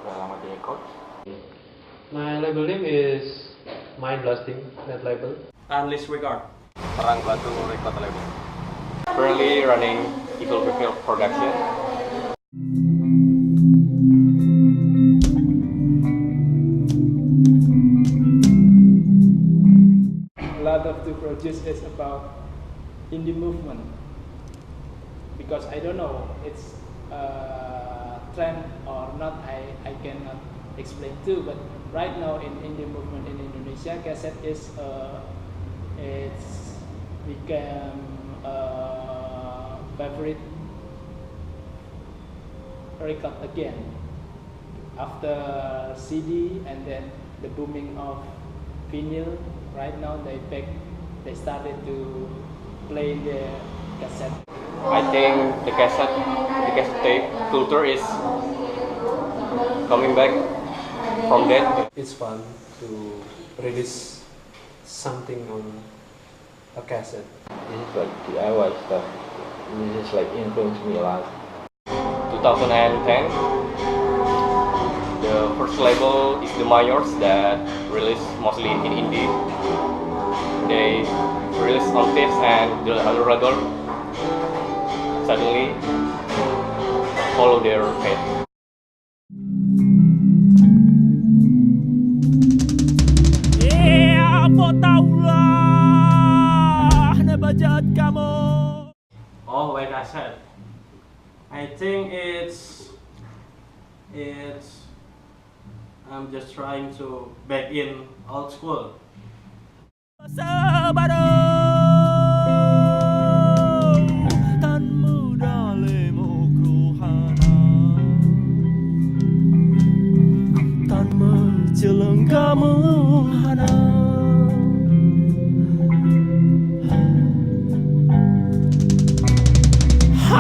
Relamati Records. My label name is Mindblasting Netlabel. Unleashed Record. Perang Batu Record Label. Currently running Evil Prevails production. A lot of the produce is about indie movement, because I don't know it's a trend or not, I cannot explain too, but right now in indie movement in Indonesia, Cassette is it's become a favorite record again after CD and then the booming of vinyl. Right now they started to play the cassette. I think the cassette tape culture is coming back from that. It's fun to release something on a cassette. This is like DIY stuff. This is like influenced me a lot. 2010, the first label is the Mayors that release mostly in indie. They release on tapes and the other record suddenly follow their path. Oh, like I said, I think I'm just trying to back in old school.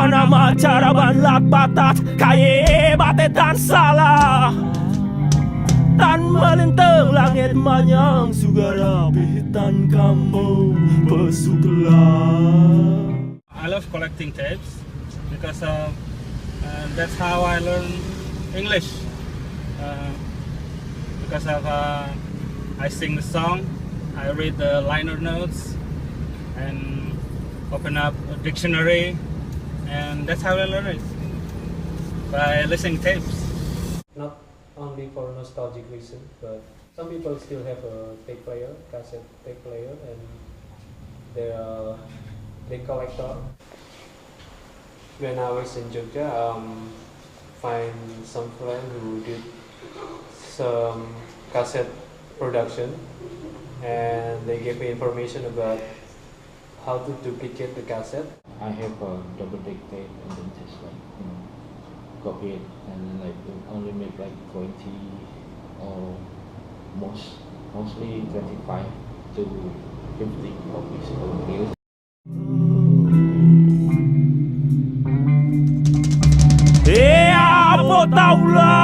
Nama cara banlak batat kaye batetan salah tan melintang langit manyang sugara pihitan kamu pesuklah. I love collecting tapes because that's how I learn English. Because of I sing the song, I read the liner notes, and open up a dictionary. And that's how I learn it, by listening tapes. Not only for nostalgic reason, but some people still have a tape player, cassette tape player, and they collector. When I was in Jogja, find some friend who did some cassette production, and they gave me information about how to duplicate the cassette. I have a double deck tape and then just like copy it and then like only make like 20 or mostly 25 to 50 copies per reel. Apa taulah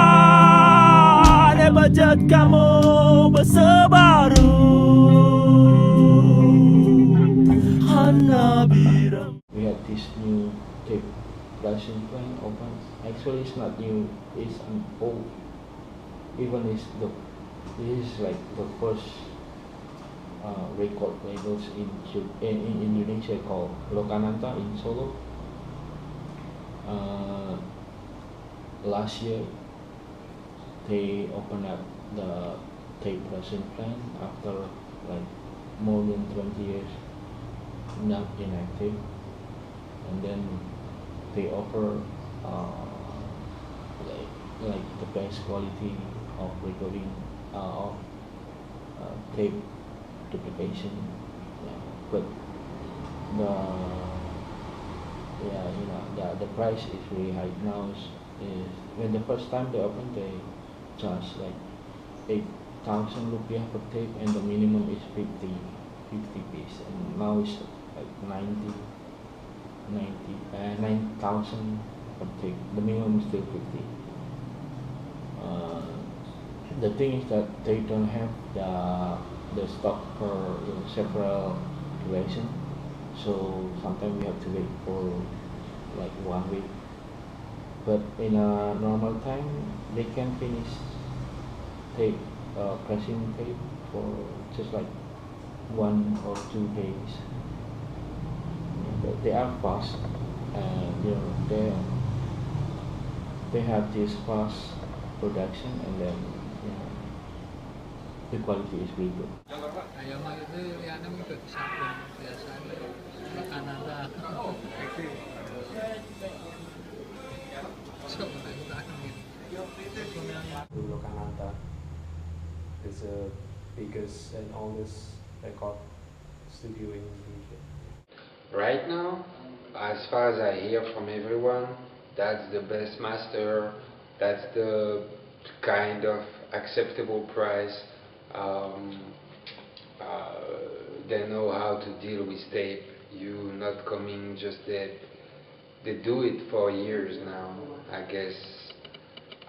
ne bajat kamu bersebaru Hana biram. We have this new tape production plan open. Actually it's not new, it's an old. Even this is like the first record labels in Indonesia called Lokananta in Solo. Last year they opened up the tape production plan after like more than 20 years not inactive, and then they offer like the best quality of recording of tape duplication. Yeah. But the the price is really high now. Is when the first time they opened, they charge like 8,000 rupiah per tape, and the minimum is 50 piece, and now it's like 9,000 per tape. The minimum is still 50. The thing is that they don't have the stock for several duration, so sometimes we have to wait for like 1 week. But in a normal time, they can finish tape pressing tape for just like 1 or 2 days. They are fast, and they have this fast production, and then the quality is really good. Ayam itu lihatnya ikut sabun biasanya Lokananta. Lokananta is the biggest and oldest record studio in Indonesia. Right now, as far as I hear from everyone, that's the best master, that's the kind of acceptable price. They know how to deal with tape. You not coming just that. They do it for years now, I guess.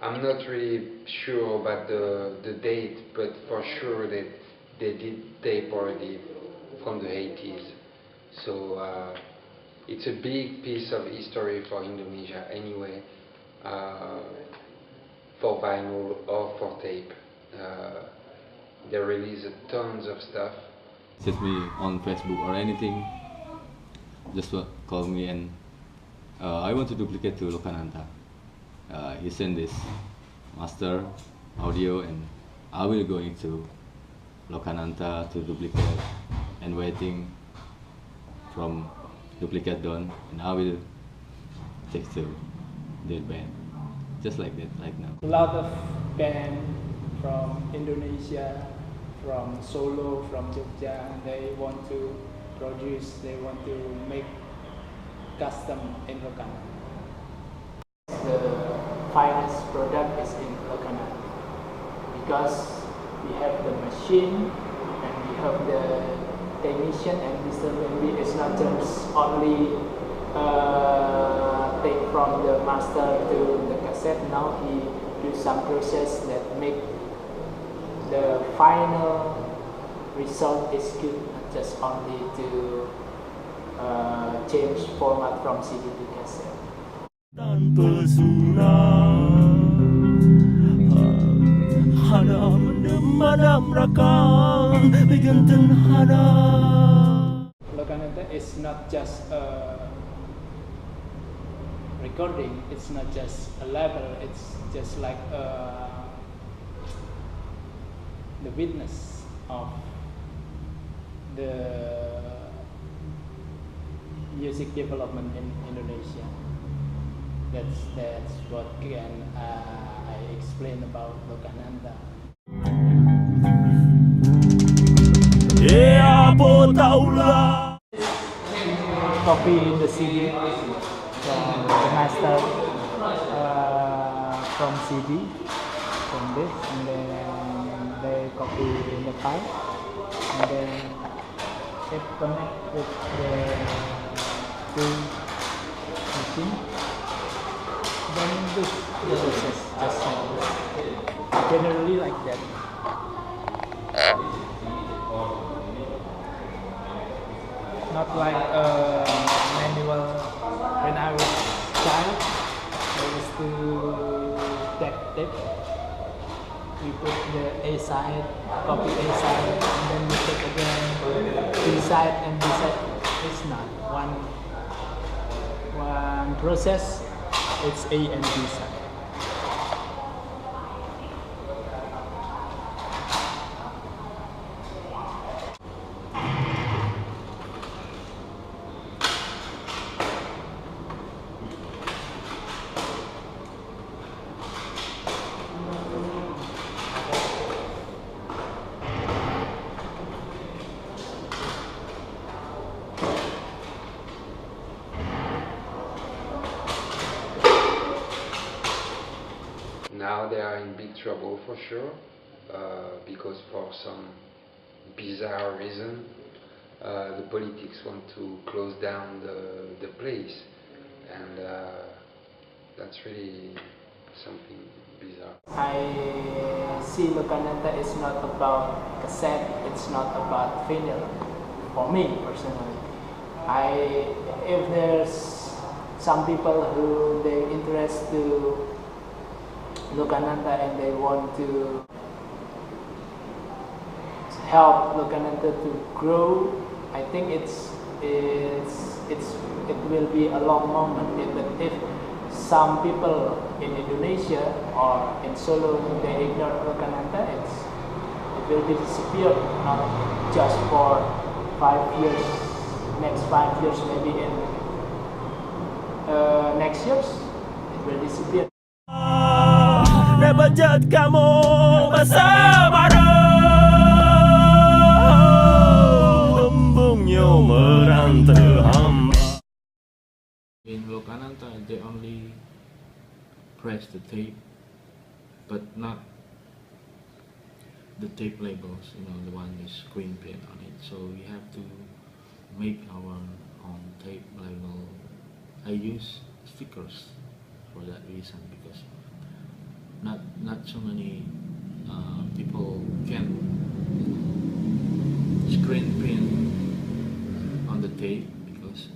I'm not really sure about the date, but for sure that they did tape already from the 80s. So it's a big piece of history for Indonesia anyway, for vinyl or for tape. They release tons of stuff. Just me on Facebook or anything, just call me and I want to duplicate to Lokananta. He sent this master audio, and I will go into Lokananta to duplicate and waiting from duplicate done, and I will take to their band, just like that right now. A lot of band from Indonesia, from Solo, from Jogja, they want to produce, they want to make custom in Lokananta. The finest product is in Lokananta because we have the machine and we have the technician, and Mr. Wendy is not just only take from the master to the cassette. Now he do some process that make the final result is good, not just only to change format from CD to cassette. Dan pesona hana mendem rakang biganten hana. Lokananta is not just a recording, it's not just a label, it's just like the witness of the music development in Indonesia. That's what can I explain about Lokananta. Apa taulah. Copy the CD from the master from CD from this, and then they copy in the file, and then they connect with the two machine. Then this the process just like that. Generally like that. Not like manual. When I was child, I used to take tape. We put the A side, copy A side, and then we take again B side and B side. It's not one process. It's A and B side. now they are in big trouble for sure, because for some bizarre reason, the politics want to close down the place, and that's really something bizarre. I see Lokananta is not about cassette, it's not about vinyl. For me personally, if there's some people who they interest to Lokananta and they want to help Lokananta to grow, I think it will be a long moment. If some people in Indonesia or in Solo they ignore Lokananta, it will be disappeared, not just for 5 years, next 5 years, maybe in next years it will disappear. Nebajat kamu bersama Bumbungnya merantau hamba. In Lokananta, they only press the tape, but not the tape labels, the one with screen print on it. So we have to make our own tape label. I use stickers for that reason, because not so many people can screen print on the tape, because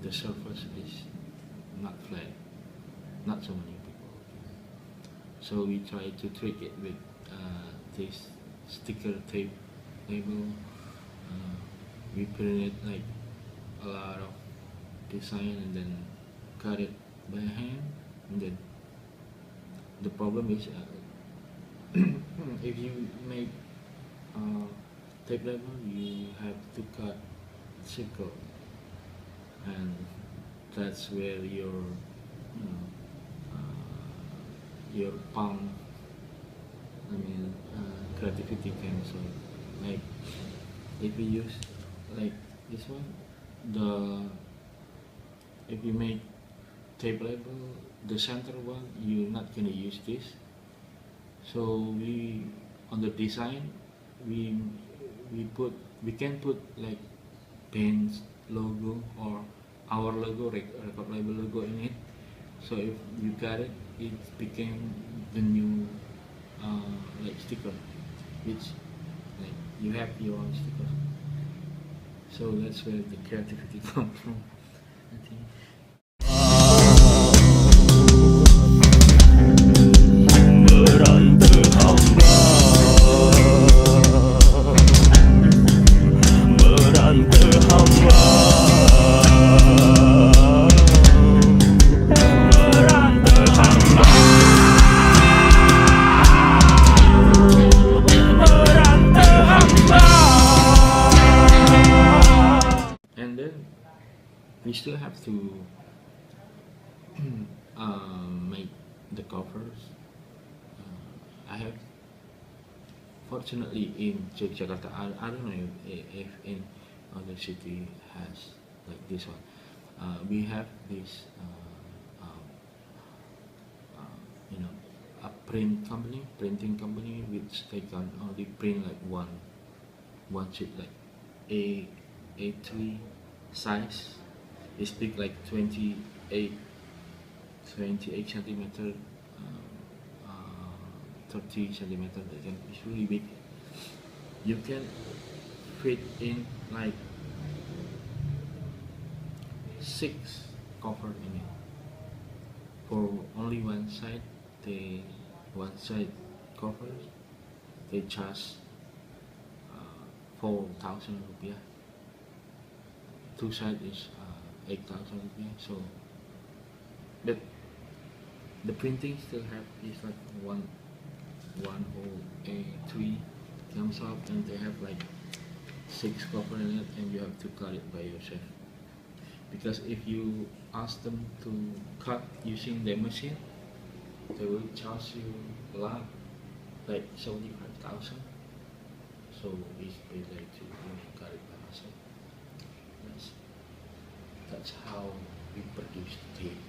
the surface is not flat. Not so many people can. So we try to trick it with this sticker tape label. We print it like a lot of design and then cut it by hand, and then the problem is if you make tape label, you have to cut circle, and that's where your palm, creativity comes. So like if you use like this one, if you make tape label, the center one, you're not gonna use this. So we, on the design, we can put like band's logo or our logo, record label logo in it. So if you got it, it became the new like sticker, which like you have your own sticker. So that's where the creativity comes from, I think. Merantau hamba, merantau hamba, merantau hamba, merantau hamba. And then we still have to make the covers. I have, fortunately in Jogjakarta, I don't know if in other city has like this one. We have this, a printing company, which they can only print like one sheet, like A3 size. It's big, like 28 centimeter, 30 centimeter. It's really big. You can fit in like 6 cover in it. For only one side covers, they charge 4,000 rupiah. 2 sides is 8,000 rupiah. So, but the printing still have is like one whole A3 comes up, and they have like 6 cover in it, and you have to cut it by yourself. Because if you ask them to cut using the machine, they will charge you a lot, like 75,000. So it's better to cut it by yourself. That's how we produce tape.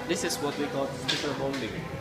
This is what we call sticker bonding.